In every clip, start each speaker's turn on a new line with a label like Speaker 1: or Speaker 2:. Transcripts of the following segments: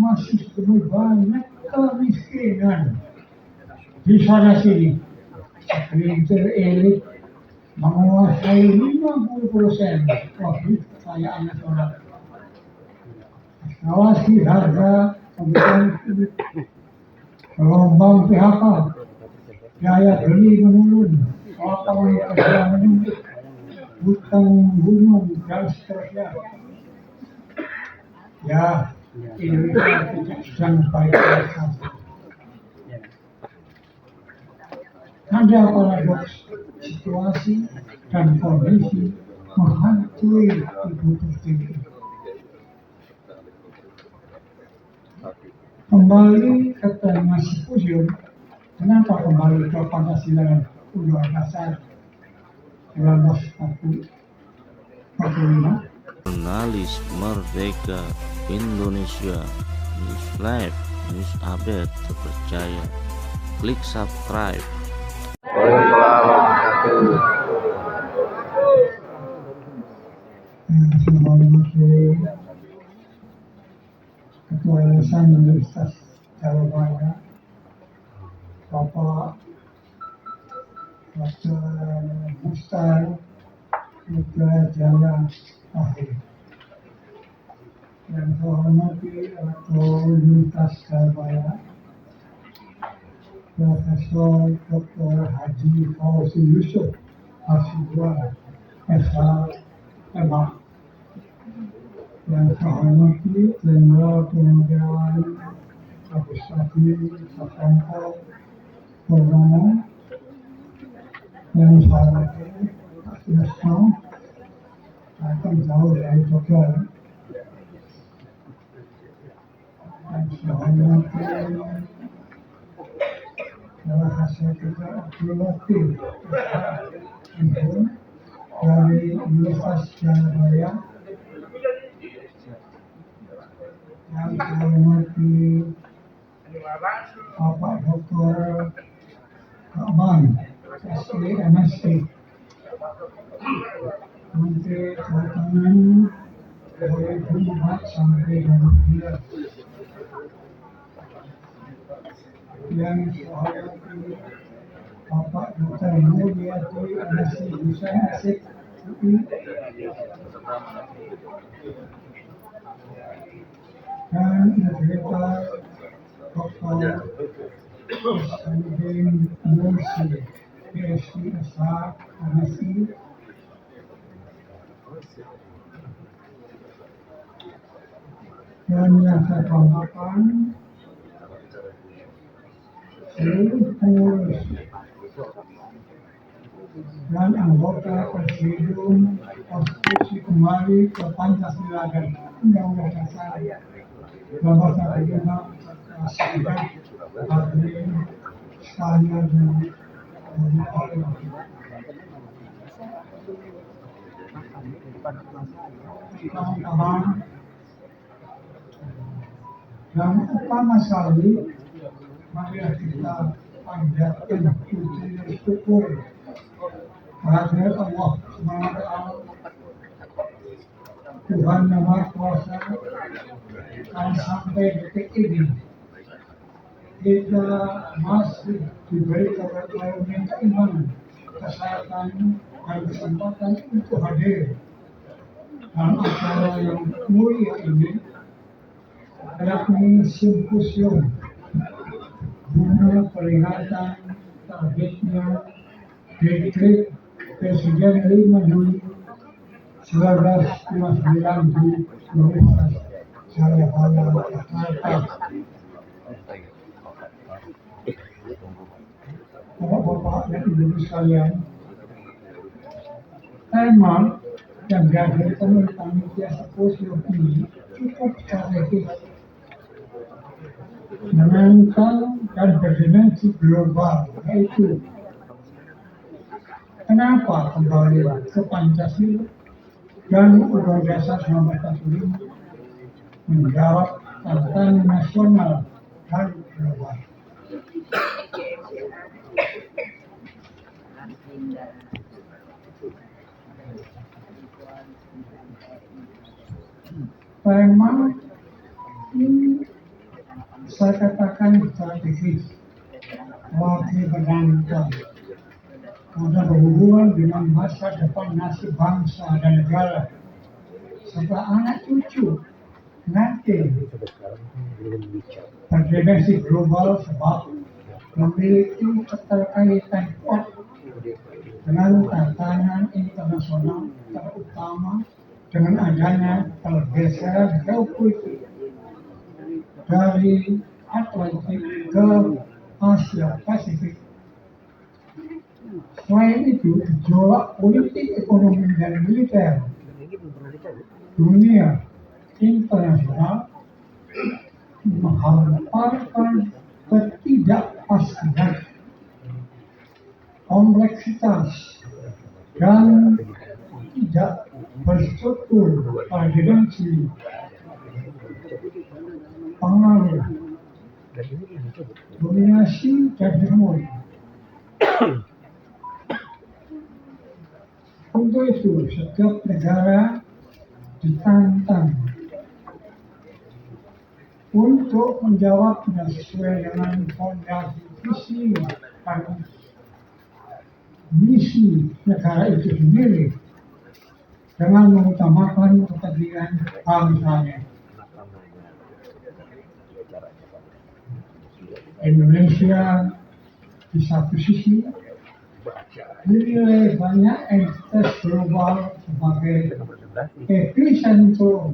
Speaker 1: masih banyak kemiskinan di sana sini. Segelintir elit menguasai 50% kekayaan nasional. Awasi harga kebutuhan hidup, gelombang PHK, daya beli menurun, lapangan kerja menurun, hutang gunung dan seterusnya. Ya, Indonesia tidak sedang baik-baik saja. Ada paradoks situasi dan kondisi menghantui ibu tertinggi. Kembali ke tema simposium, kenapa kembali ke Pancasila dan Undang-Undang Dasar 1945?
Speaker 2: Jurnalis Merdeka Indonesia, News Live, News Update terpercaya. Klik subscribe.
Speaker 1: Waalaikumsalam warahmatullahi wabarakatuh. Ketua Yayasan Universitas Jalabaya, Bapak Dr. Mustar Putra Jaya Ahli. Yang saya hormati Ketua Universitas Jalabaya, Profesor Dr. Haji Fauzi Yusuf Hasibuan, SH. Yang saya hormati Jenderal Purnawirawan Agus Rafi Susanto Purnomo, yang saya hormati Pak Sudesno, datang jauh dari Jogja, yang saya hormati adalah hasil kerja Abdul Latif dari Universitas Jalabaya, yang saya hormati Bapak Dr. Rahman, SC, MSc, Menteri Kehutanan 2004 sampai 2009. Yang saya hormati Bapak Dr. Mulyadi, MSc, Desain Asik, UI, dan Sekretariat Dr. Hasanuddin Nursi, PhD, SH, MSc, dan yang saya banggakan seluruh pengurus dan anggota Presidium Konstitusi kembali ke Pancasila dan Undang-Undang Dasar 1945 hadirin sekalian kawan-kawan, yang utama sekali mari kita panjatkan puji dan syukur kehadirat Allah Subhanahu wa Ta'ala, Tuhan yang Maha Kuasa, dan sampai detik ini kita masih diberi karunia keimanan, kesehatan, dan kesempatan untuk hadir dalam acara yang mulia ini, yakni simposium guna peringatan terbitnya Dekret Presiden 5 Juli 1959 di Universitas Jalabaya, Jakarta. Bapak-bapak dan ibu sekalian, tema yang dihadirkan oleh panitia simposium ini cukup strategis, menantang dan berdimensi global, yaitu kenapa kembali ke Pancasila dan Undang-Undang Dasar 1945 menjawab tantangan nasional dan global. Tema ini saya katakan strategis, wakil berdangkal, karena berhubungan dengan masa depan nasib bangsa dan negara, serta anak cucu nanti berdimensi global sebab memiliki keterkaitan kuat dengan tatanan internasional, terutama dengan adanya pergeseran geopolitik dari Atlantik ke Asia Pasifik. Selain itu, gejolak politik, ekonomi, dan militer dunia internasional menghamparkan ketidakpastian, kompleksitas, dan tidak berstruktur pada dimensi pengaruh dominasi dan hegemoni. Untuk itu, setiap negara ditantang untuk menjawabnya sesuai dengan fondasi visi dan misi negara itu sendiri dengan mengutamakan kepentingan bangsanya. Indonesia di satu sisi dinilai banyak entitas global sebagai epicentrum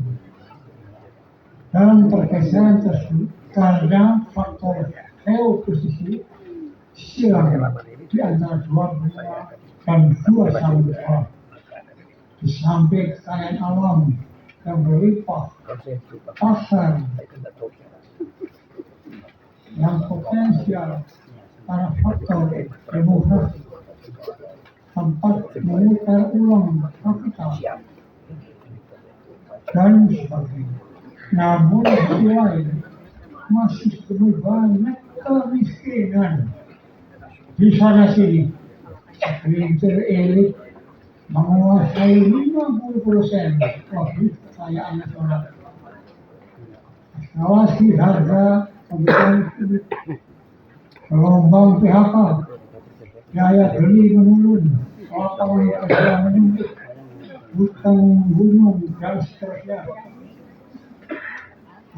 Speaker 1: dalam pergeseran tersebut karena faktor geoposisi silang di antara dua benua dan dua samudera, di samping kekayaan alam yang berlimpah, pasar yang potensial para faktor demografi, tempat memutar ulang kapital, dan sebagainya. Namun di sisi lain masih banyak kemiskinan di sana sini. Segelintir elit menguasai 50% lebih kekayaan nasional. Awasi harga kebutuhan hidup, gelombang PHK, daya beli menurun, lapangan kerja menumpuk, hutang gunung, dan seterusnya.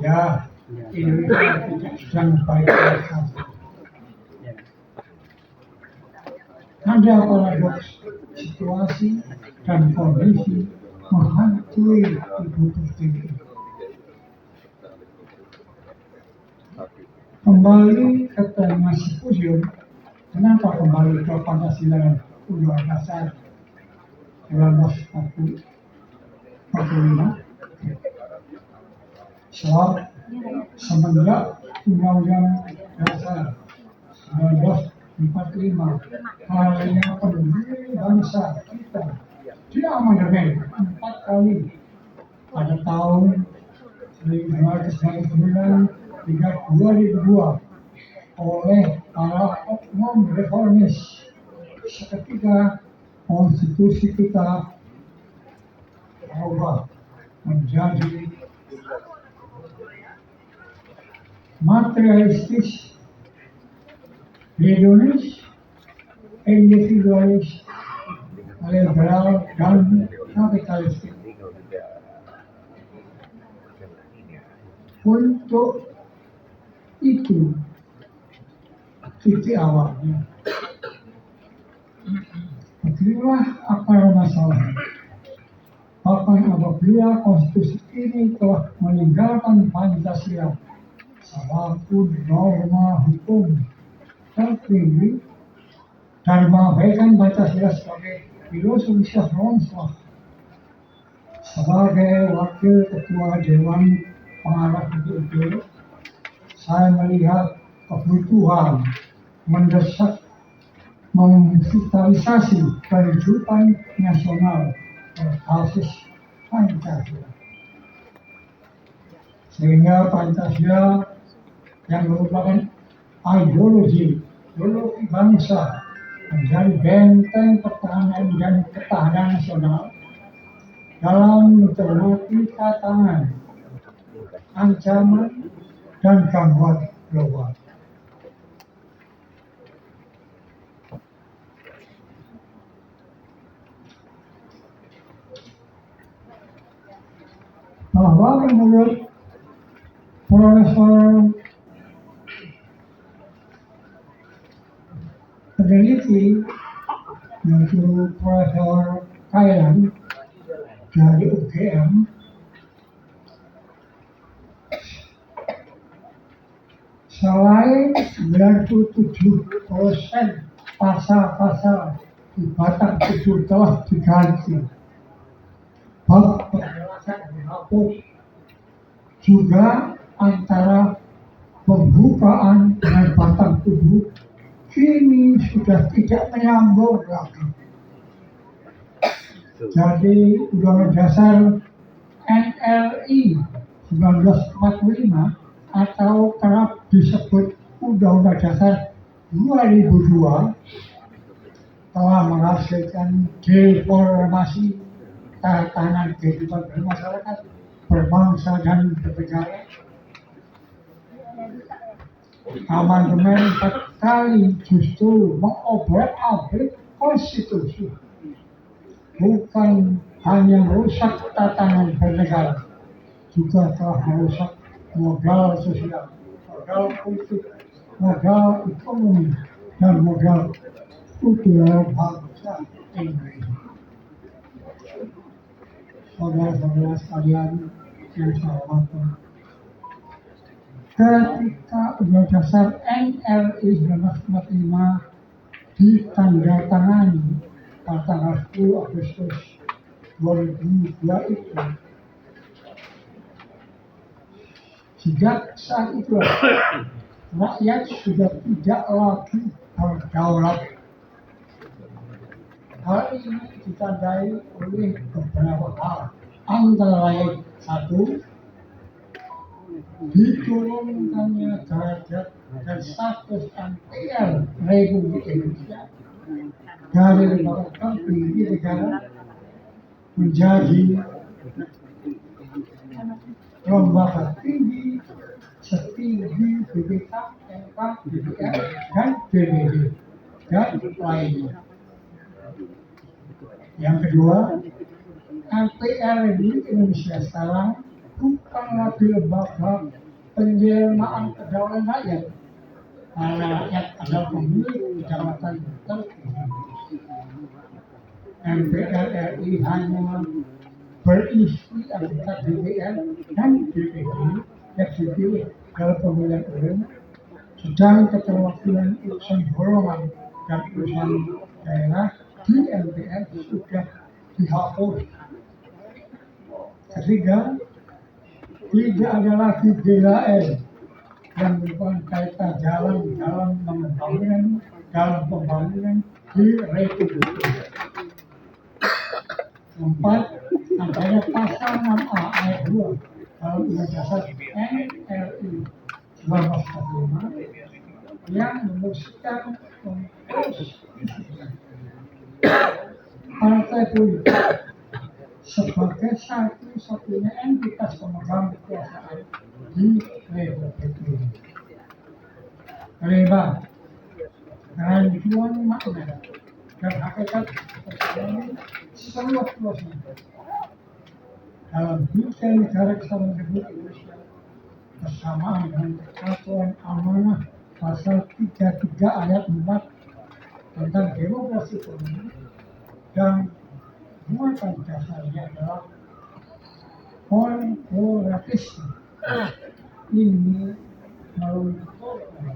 Speaker 1: Ya, Indonesia tidak sedang baik-baik saja. Ada paradoks situasi dan kondisi menghantui ibu pertiwi. Kembali ke tema simposium, kenapa kembali ke Pancasila Undang-Undang Dasar 1945? Sebab semenjak Undang-Undang Dasar 1945, halnya pendiri bangsa kita diamandemen 4 kali pada tahun 1999 hingga 2002 oleh para oknum reformis. Seketika konstitusi kita berubah menjadi materialistis, hedonis, individualis, liberal, dan kapitalistik. Untuk itu titik awalnya. Beginilah akar masalah. Bahkan apabila konstitusi ini telah meninggalkan Pancasila selaku norma hukum tertinggi dan mengabaikan Pancasila sebagai filosofi Syahronslah, sebagai wakil ketua Dewan Pengarah PBB, saya melihat kebutuhan mendesak memvitalisasi kehidupan nasional berbasis Pancasila. Sehingga Pancasila yang merupakan ideologi bangsa menjadi benteng pertahanan dan ketahanan nasional dalam mencermati tantangan, ancaman, dan gangguan global. Bahwa menurut Profesor peneliti yaitu Profesor Kailan dari UGM, selain 97% pasal-pasal di Batang Tujuh telah diganti, bab penjelasan dihapus, juga antara pembukaan dengan batang tubuh kini sudah tidak menyambung lagi. Jadi Undang-Undang Dasar NRI 1945 atau kerap disebut Undang-Undang Dasar 2002 telah menghasilkan deformasi tatanan kehidupan bermasyarakat, berbangsa dan bernegara. Amandemen 4 kali justru mengobrak-abrik konstitusi, bukan hanya merusak tatanan bernegara, juga telah merusak modal sosial, modal politik, modal ekonomi, dan modal kultural bangsa Indonesia. Saudara-saudara sekalian yang saya hormati, ketika Undang-Undang Dasar NRI 1945 ditandatangani pada tanggal 10 Agustus 2002 itu, sejak saat itu rakyat sudah tidak lagi berdaulat. Hal ini ditandai oleh beberapa hal, antara lain: satu, diturunkannya derajat dan status MPR Republik Indonesia dari lembaga tertinggi negara menjadi lembaga tinggi setinggi BPK, MK, DPR, dan DPD dan lainnya. Yang kedua, MPR Republik Indonesia sekarang bukan lagi lembaga penjelmaan kedaulatan rakyat, karena rakyat adalah pemilik kedaulatan tertinggi. MPR RI hanya berisi anggota DPR dan DPD yang dipilih dalam pemilihan umum, sedang keterwakilan urusan golongan dan urusan daerah di MPR sudah dihapus. Ketiga, tidak ada lagi GHL yang merupakan kaitan jalan dalam pembangunan di Republik Indonesia. Keempat, adanya pasal 6A ayat 2 dalam Undang-Undang Dasar NRI 1945 yang memutuskan partai politik sebagai satu-satunya entitas pemegang kekuasaan di Republik ini. Kelima, kerancuan makna dan hakikat persoalan seluas-luasnya dalam desain negara kesatuan Republik Indonesia bersamaan dengan Persatuan Amanah pasal 33 ayat 4 tentang demokrasi ekonomi dan muatan dasarnya adalah korporatisme. Ini melunturkan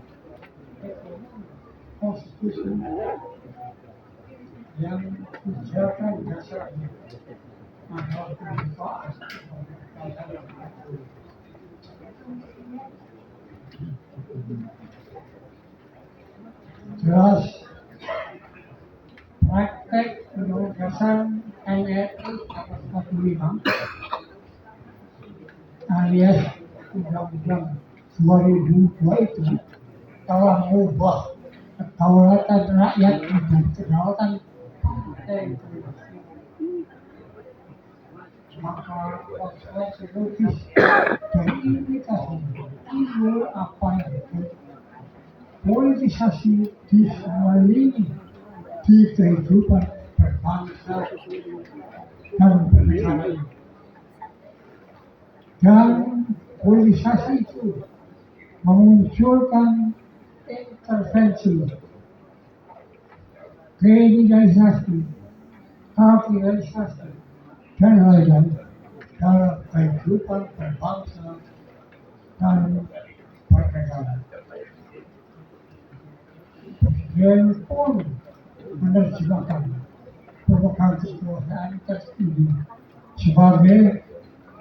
Speaker 1: konstitusi yang dijaga dasarnya adalah kebebasan. Jelas praktek Undang-Undang Dasar NRI 1945 alias Undang-Undang 2002 itu telah mengubah kedaulatan rakyat menjadi kedaulatan partai politik. Maka konsekuensi logis dari implikasi timbul apa yang disebut politisasi di semua lini di kehidupan berbangsa dan bernegara ini. Dan politisasi itu memunculkan intervensi, kriminalisasi, kapitalisasi, dan lain-lain dalam kehidupan berbangsa dan bernegara. Presiden pun menerjemahkan pemegang kekuasaan tertinggi sebagai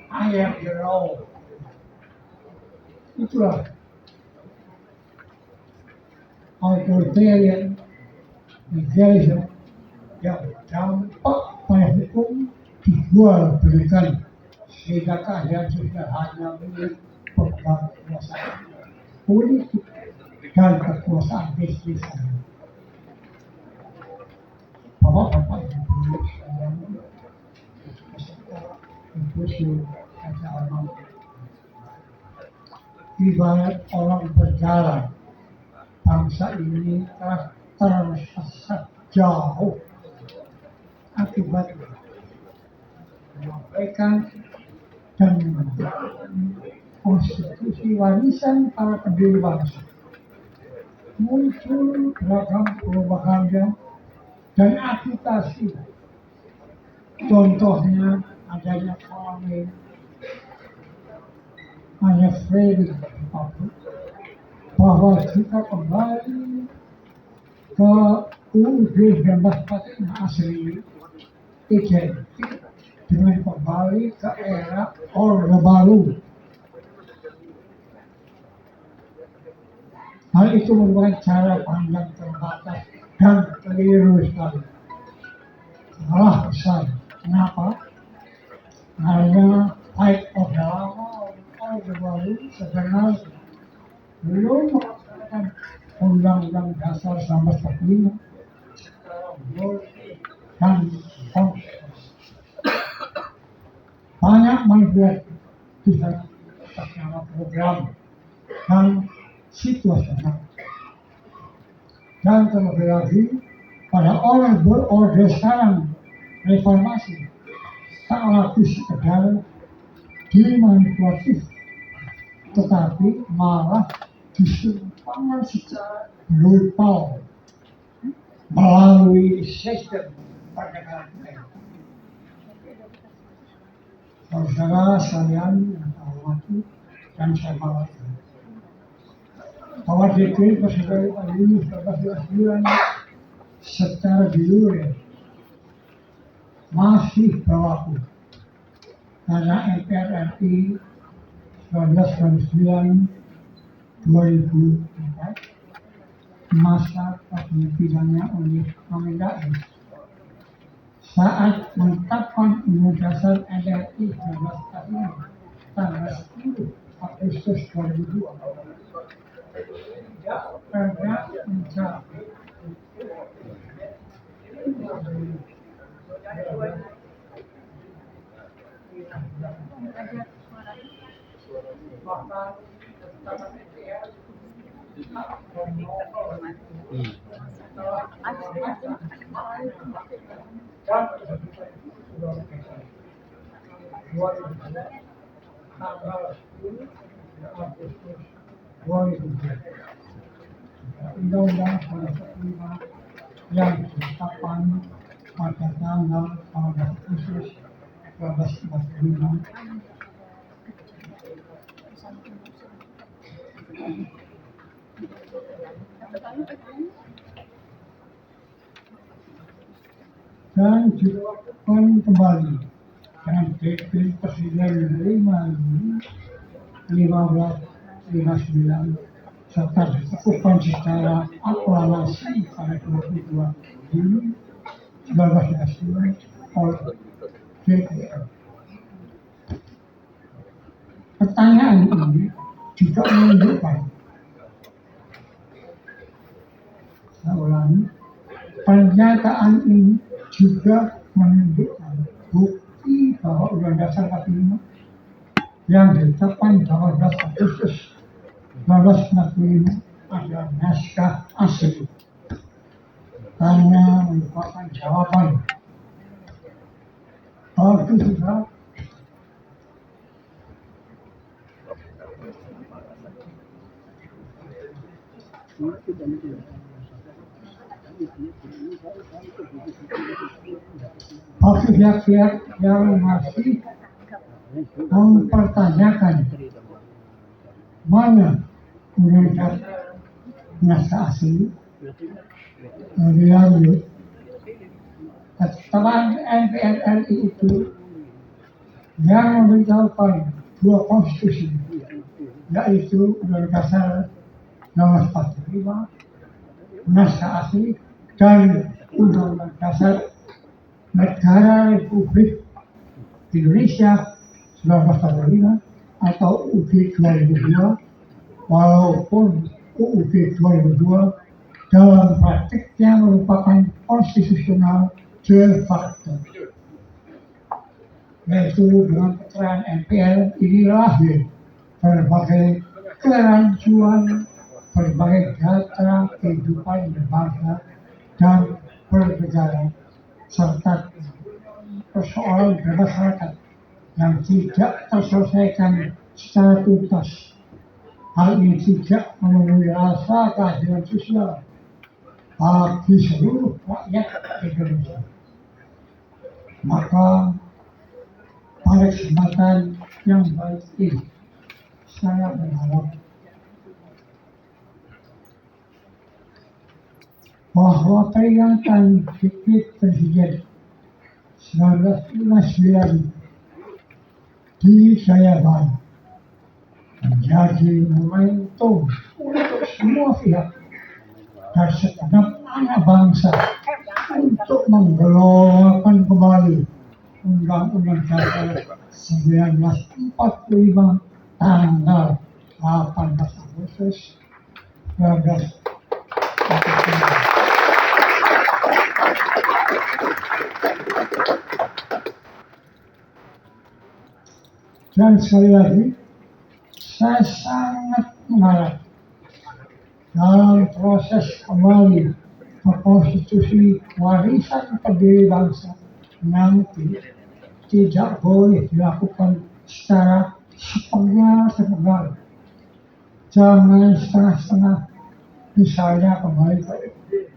Speaker 1: I am the law. Itulah authoritarian legalism yang dampak pada hukum dijual belikan sehingga keadaan sudah hanya milik pemegang kekuasaan politik dan kekuasaan bisnis. Bapak-bapak ibu sekalian, peserta ibu acara ibarat orang berjalan, bangsa ini telah tersesat jauh akibat mengabaikan dan konstitusi warisan para pendiri bangsa. Muncul beragam propaganda dan agitasi. Contohnya adanya Kwame, hanya Freddy bahwa kita kembali ke UUD 1945 asli identik dengan kembali ke era Orde Baru. Hal itu merupakan cara pandang terbatas dan keliru sekali. Salah besar. Kenapa? Karena baik Orde Lama Orde Baru sebenarnya belum melaksanakan Undang-Undang Dasar 1945 dan konstitusi. Banyak manipulasi di dalam nama program dan situasional. Dan terlebih lagi pada orang berorde sekarang reformasi tak lagi sekedar dimanipulatif, tetapi malah disumpahkan secara brutal melalui sistem perdagangan kita. Saudara sekalian yang saya hormati dan saya banggakan, bahwa DPR Presiden Pemilu 1999 secara de jure masih berlaku karena MPR RI 1999 2004 masa kepemimpinannya oleh Amin Rais saat menetapkan Undang-Undang Dasar RI 1945 tanggal 10 Agustus 2002 tidak pernah mencapai Undang-Undang 1945 yang ditetapkan pada tanggal 14 Agustus 1945 dan dilakukan kembali dengan Dekret Presiden 1559 serta ditentukan secara aklamasi pada 22 Juni 1999 oleh DPR. Pertanyaan ini juga menunjukkan, saya ulangi, pernyataan ini juga menunjukkan bukti bahwa Undang-Undang Dasar 45 yang ditetapkan 18 Agustus 1965 adalah naskah asli karena merupakan jawaban waktu juga bagi pihak-pihak yang masih mempertanyakan mana mengenai naskah asli dilanjut. Teman MPR RI itu yang memberitahukan dua konstitusi, yaitu Undang-Undang Dasar nomor 45 naskah asli dan Undang-Undang Dasar Negara Republik Indonesia 1945 atau UUD 2002, walaupun UUD 2002 dalam praktiknya merupakan konstitusional de facto, yaitu dengan keterangan MPR ini lahir berbagai kerancuan, berbagai data kehidupan berbangsa dan bernegara, serta persoalan bermasyarakat yang tidak terselesaikan secara tuntas. Hal ini tidak memenuhi rasa keadilan sosial bagi seluruh rakyat Indonesia. Maka pada kesempatan yang baik ini, saya berharap bahwa peringatan diklat Presiden 1959 di Jayabaya menjadi momentum untuk semua pihak dan segenap anak bangsa untuk menggelorkan kembali Undang-Undang Dasar 1945 tanggal 18 Agustus 1945. Dan sekali lagi, saya sangat mengharap dalam proses kembali ke konstitusi warisan pendiri bangsa nanti tidak boleh dilakukan secara sepenggal-sepenggal. Jangan setengah-setengah, misalnya kembali ke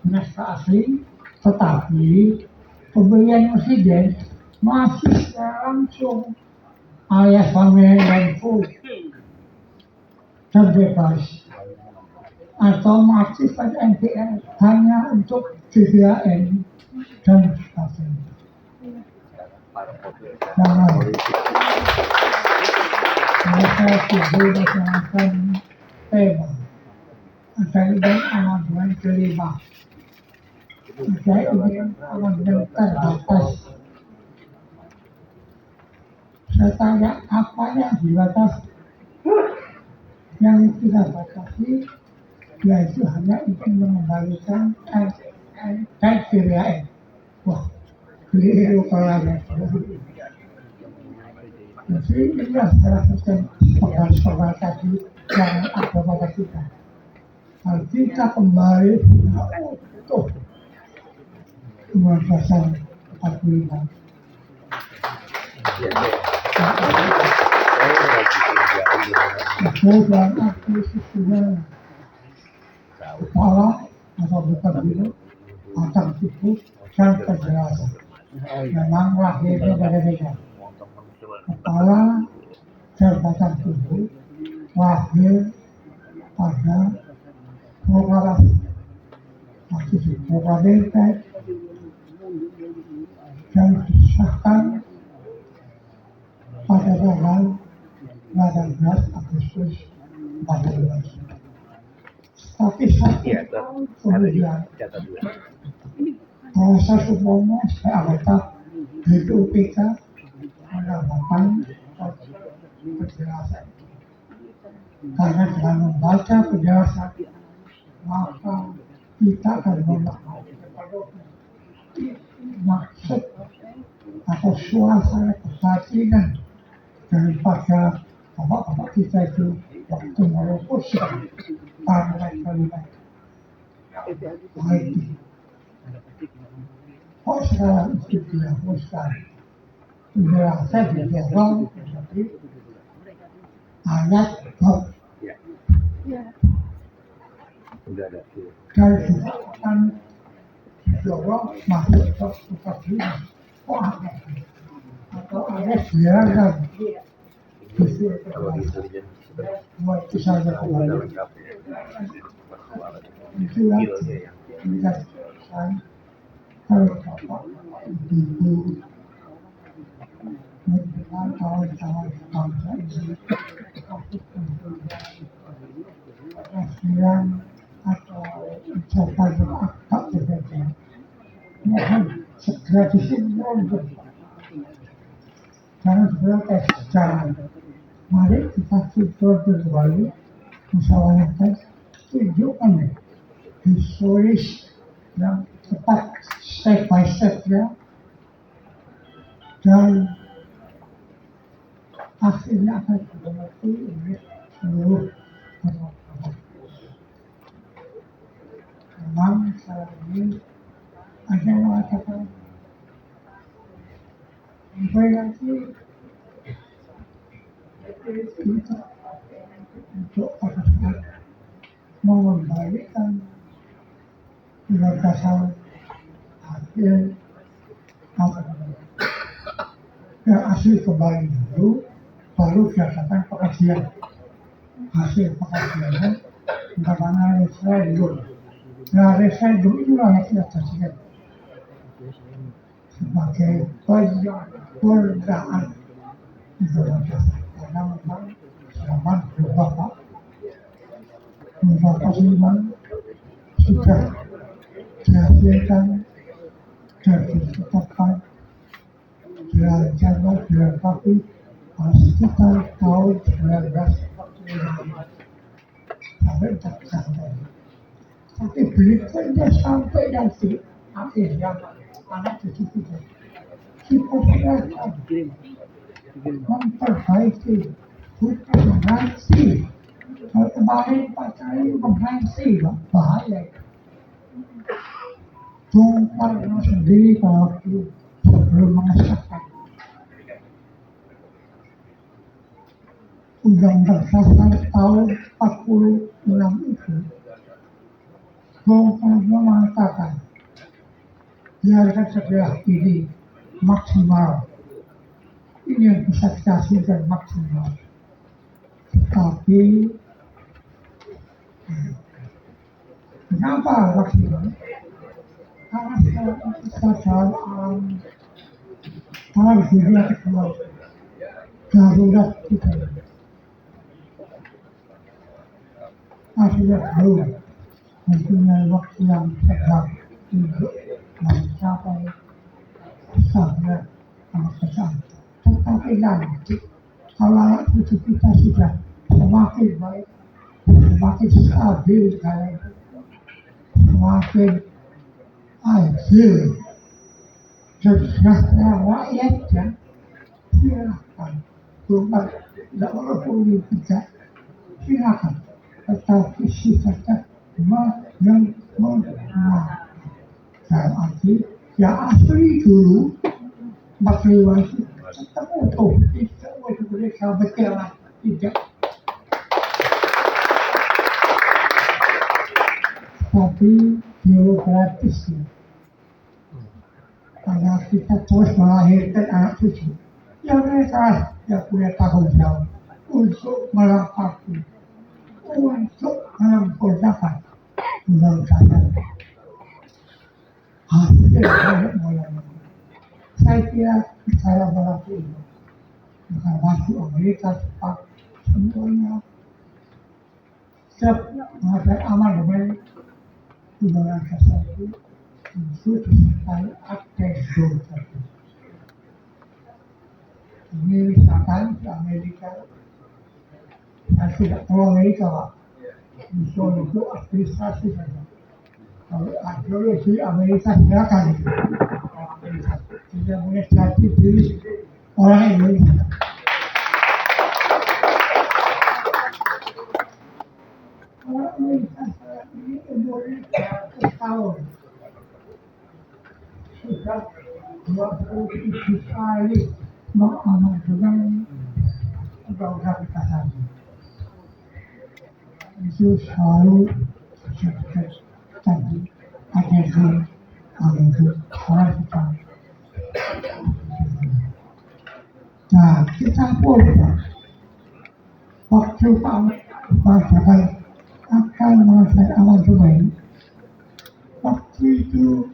Speaker 1: naskah asli, tetapi pemilihan presiden masih secara langsung alias pamer dan full terbebas, atau mengaktifkan MPR hanya untuk GBHN dan sebagainya. Jangan. Saya tidak melaksanakan tema. Ada izin amandemen kelima. Ada izin amandemen terbatas. Saya tanya apa yang dibatasi? Yang tidak batasi yaitu hanya ingin mengembalikan GBHN. Wah, keliru kalau ada. Jadi inilah salah satu pegan-pegan tadi yang ada pada kita. Kalau kita kembali utuh Undang-Undang Dasar 45. Dan akuisisinya kepala atau bukan dulu akan cukup dan kejelasan. Memang lahirnya beda-beda. Kepala dan batang tubuh lahir pada proklamasi. Proklamasi dan disahkan pada tanggal 18 Agustus 14. Tapi satu tahun kemudian, proses umumnya saya anggota BPUPK menambahkan penjelasan. Karena dengan membaca penjelasan, maka kita akan memahami maksud atau suasana kebatinan daripada bapak-bapak kita itu waktu merumuskan partai-partai IT. Kok sekarang itu dihapuskan? Penjelasan di awal menjadi ayat bab dan juga akan didorong masuk ke keadilan. Kok ada? Atau ada biarkan justru kebaikan. Semua itu saja kebaikan. Itu yang kita pesan kalau Bapak, Ibu, dengan kawan-kawan bangsa ini kasihan atau ucapan yang agak berbeda. Mohon segera disinkronkan. Jangan berprotes, jangan. Mari kita sinkronkan kembali, musyawarahkan, tunjukkan historis yang tepat step by step ya, dan akhirnya akan dimengerti oleh seluruh masyarakat. Memang saat ini ada yang mengatakan nanti kita untuk pada saat mengembalikan gagasan hasil yang asli kembali dulu, baru diadakan pengkajian hasil pengkajiannya bagaimana referendum. Nah, referendum itulah yang kita jadikan sebagai penyempurnaan Indonesia, karena memang zaman Bapak memang sudah dihasilkan dan ditetapkan dilancarkan dilengkapi sekitar tahun 1945 sampai tercapai. Tapi berikutnya sampai nanti akhirnya anak cucu kita serahkan memperbaiki, bukan mengansi. Kalau kemarin Pak Cahyo mengansi, bahaya. Bung Karno sendiri waktu sebelum mengesahkan Undang-Undang Dasar tahun 46 itu, Bung Karno mengatakan biarkan segera ini maksimal, ini yang bisa kita hasilkan maksimal. Tetapi kenapa maksimal? Karena kita dalam alam dunia teknologi darurat kita akhirnya belum mempunyai waktu yang tepat untuk mencapai standar pekerjaan. Tetapi nanti kalau cucu kita sudah semakin baik, semakin stabil, semakin adil dan sejahtera rakyatnya, silakan. Bukan tidak perlu tidak, silakan. Tetapi sifatnya yang dalam arti yang asli dulu 45 itu tetap utuh, tidak boleh sampai kelas, tidak. Tapi birokratis ya. Karena kita terus melahirkan anak cucu, ya mereka yang punya tanggung jawab untuk melengkapi, untuk menyempurnakan undang-undang hasil mulai. Saya kira cara melakukan ini bukan masuk Amerika, Jepang, semuanya setiap mengadakan amandemen undang-undang dasar itu untuk disertai addendum tadi. Ini misalkan di Amerika, saya tidak tahu Amerika Pak, misalnya itu administrasi saja. Kalau ideologi Amerika silakan itu. Tidak boleh jadi diri orang Indonesia. Orang Amerika saat ini umurnya 100 tahun. Sudah 27 kali mengamandemen undang-undang kita tadi. Itu selalu seperti tadi ada itu orang kita. Nah, kita pun waktu Pak Jokowi akan mengajukan amandemen, waktu itu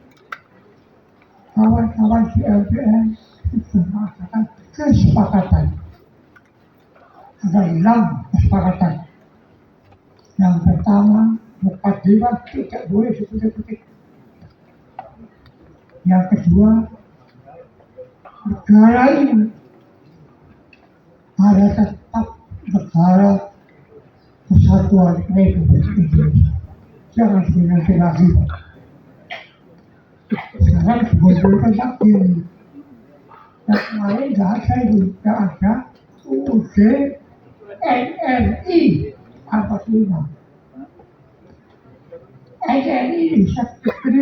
Speaker 1: kawan-kawan di LPS itu mengatakan kesepakatan. Ada 6 kesepakatan. Yang pertama, mukadimah tidak boleh dikutik-kutik. Yang kedua, negara ini ada tetap negara Kesatuan Republik Indonesia. Jangan dinanti lagi. Sekarang dimunculkan lagi. Yang kemarin nggak ada UUD NRI 45. NRI bisa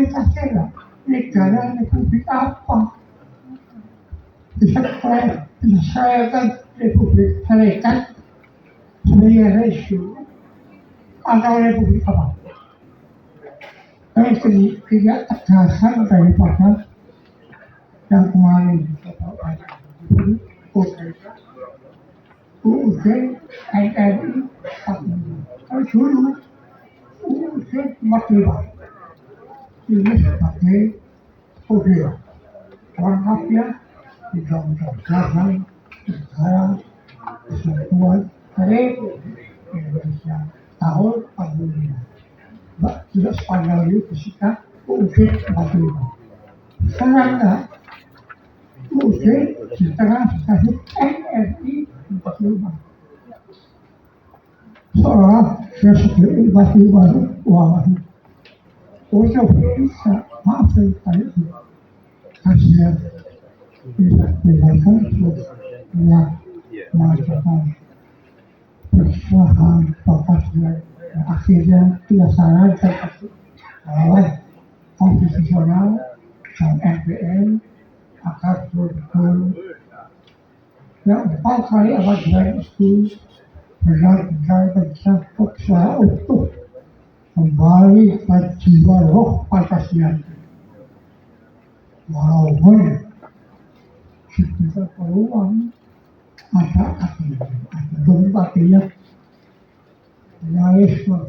Speaker 1: saja negara Republik apa? Bisa kan Republik Serikat sebagai resio atau Republik apa? Ini tidak tegasan daripada yang kemarin UUD NRI 45. Kalau dulu UUD 45 ini sebagai kode orang kafir undang-undang dasar negara Kesatuan Republik Indonesia tahun 45. Tidak sepanjang itu disita UUD 45. Sekarang enggak, UUD di tengah dikasih NRI 45. Seolah saya sendiri masih uang untuk bisa maaf sekali itu kasihan bisa tinggalkan terus yang melakukan persoalan papasnya akhirnya tidak saran lawan konstitusional dan MPN akan betul yang 4 kali amandemen itu benar-benar mencangkuk secara utuh kembali ke jiwa roh Pancasila. Walaupun sekitar peluang ada artinya realisme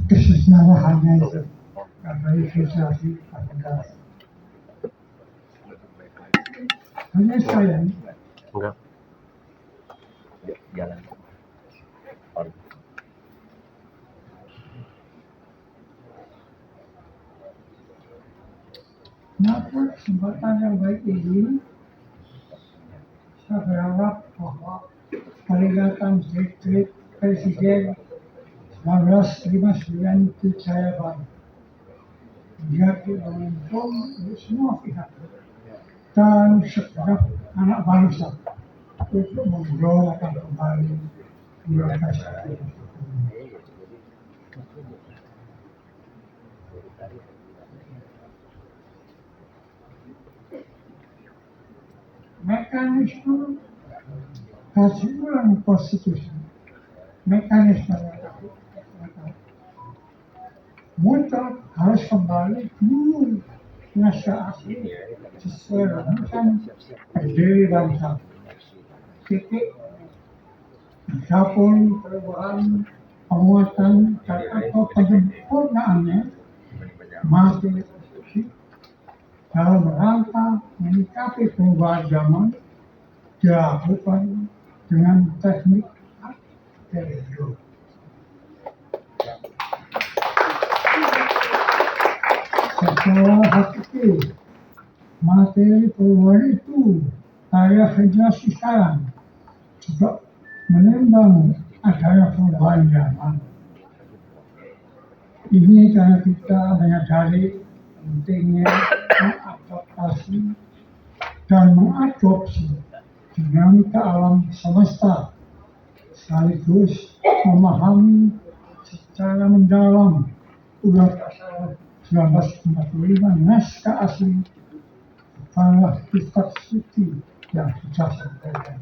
Speaker 1: kesejarahannya itu karena realisasi pada hanya saya
Speaker 3: enggak jalan on.
Speaker 1: Namun kesempatan yang baik ini saya berharap bahwa peringatan Dekret Presiden 1959 di Jayabaya menjadi momentum untuk semua pihak dan segenap anak bangsa untuk menggelorakan kembali demokrasi. Mekanisme kaji ulang konstitusi, mekanisme muncul harus kembali dulu naskah asli sesuai dengan pendiri bangsa. Titik adapun perubahan penguatan dan atau penyempurnaannya masih konstitusi dalam rangka menyikapi perubahan zaman dilakukan dengan teknik teknologi. Secara hakiki materi perubahan itu karya generasi sekarang juga menimbang adanya perubahan zaman. Ini karena kita menyadari pentingnya mengadaptasi dan mengadopsi dinamika alam semesta sekaligus memahami secara mendalam Undang Dasar 1945 naskah asli adalah kitab suci yang sudah disampaikan.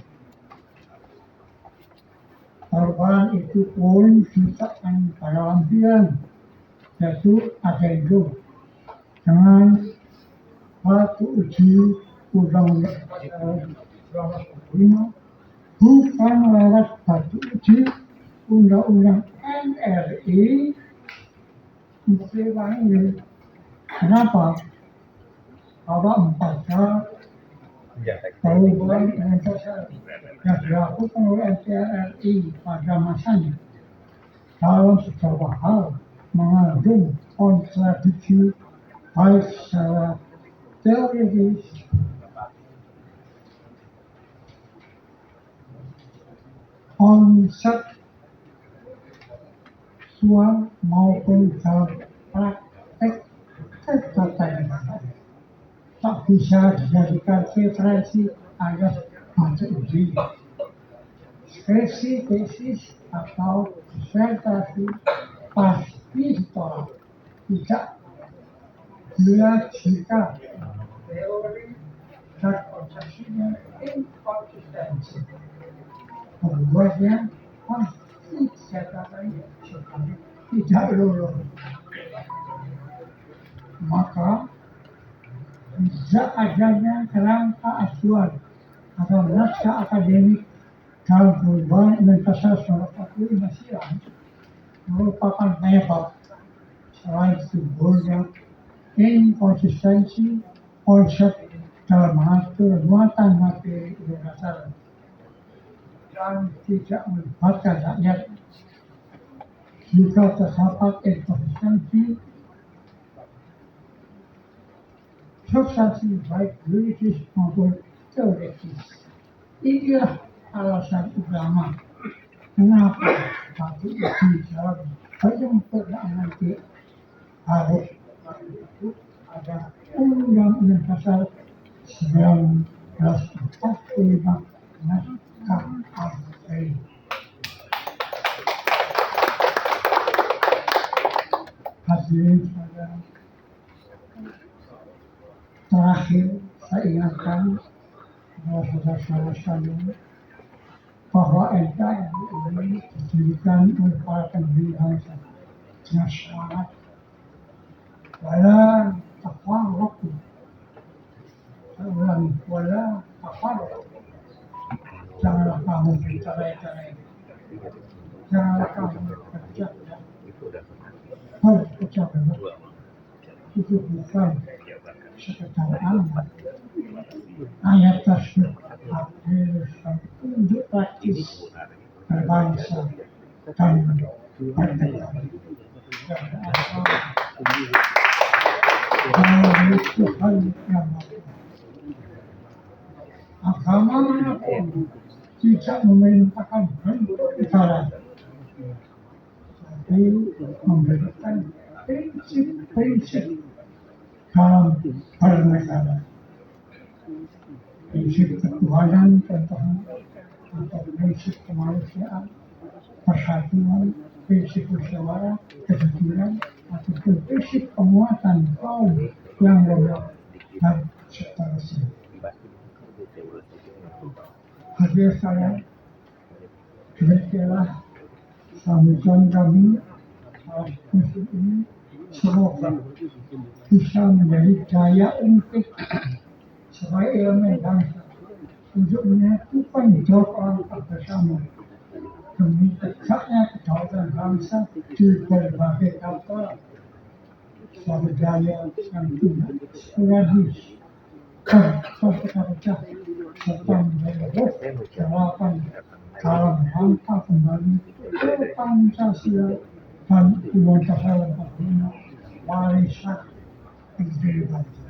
Speaker 1: Perubahan itu pun diletakkan pada lampiran, yaitu adendum dengan batu uji Undang-Undang Dasar 1945 bukan lewat batu uji Undang-Undang NRI. Kenapa? Bahwa 4 perubahan dengan dasar yang dilakukan oleh MPR RI pada masanya dalam sebuah hal mengandung kontradiksi baik secara teoritis konseptual maupun dalam praktek ketatanegaraan. Tak bisa dijadikan referensi alias batu uji. Skripsi, tesis atau disertasi pasti ditolak. Tidak bila jika teori dan konsepsinya inkonsistensi. Membuatnya pasti dikatakan sebagai tidak lulus. Maka tidak adanya kerangka acuan atau naskah akademik dalam perubahan Undang Dasar 1945 silam merupakan penyebab selain timbulnya inkonsistensi konsep dalam mengatur muatan materi Undang Dasar dan tidak melibatkan rakyat. Jika terdapat inkonsistensi substansi baik yuridis maupun teoritis. Inilah alasan utama mengapa batu uji dalam penyempurnaan nanti harus ada Undang-Undang Dasar 1945 naskah asli. Hadirin sekalian, terakhir saya ingatkan kepada saudara-saudara sekalian bahwa NKRI ini didirikan oleh para pendiri bangsa dengan semangat wala tafarraqu. Saya ulangi, wala tafarraqu. Janganlah kamu bercerai-cerai, janganlah kamu berpecah-belah. Berpecah-belah itu bukan sekedar ayat tersebut harus unjuk praktis berbangsa dan bernegara. Dalam Tuhan yang agama manapun tidak memerintahkan bentuk negara, tapi memberikan prinsip-prinsip dalam bernegara. Prinsip ketuhanan contohnya, atau prinsip kemanusiaan, persatuan, prinsip musyawarah, kejujuran, ataupun prinsip penguatan kaum yang lemah dan seterusnya. Hadirin sekalian, demikianlah sambutan kami atas musim ini. Semoga bisa menjadi daya ungkit sebagai elemen bangsa untuk menyatukan doa bersama demi tegaknya kedaulatan bangsa di berbagai kata sebagai daya yang tidak sporadis dan pecah serta menjadi jawaban dalam rangka kembali ke Pancasila dan Undang Dasar 45 warisan negeri bangsa.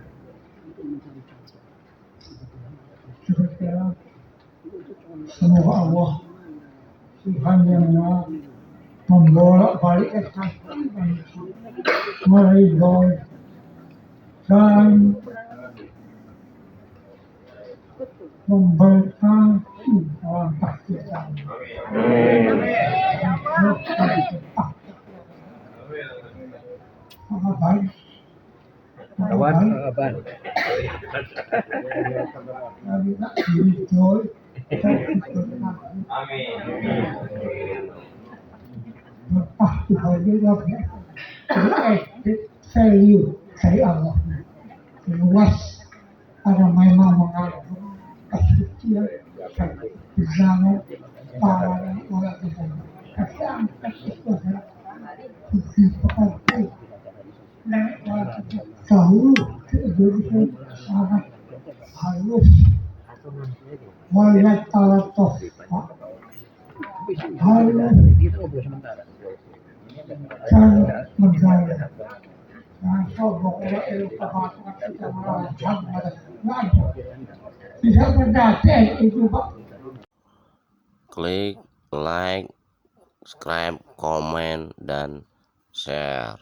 Speaker 1: Semoga Allah Tuhan yang Maha membolak-balikkan hati manusia, meridhoi dan memberikan orang pasti tahu. Apa baik?
Speaker 4: Kawan Aban.
Speaker 1: Kami nak hidup. Lepas tu hari ni value dari Allah. Luas ada memang mengandung kesucian, kebenaran, para orang Tuhan. Kesan itu adalah suci pekerti. Tahu kehidupan sangat halus. Melihat talatos. Halus kan menjaya. Nah, sombong orang itu kematian kita melawan ada. Tidak berdasar itu Pak.
Speaker 2: Klik like, subscribe, komen, dan share.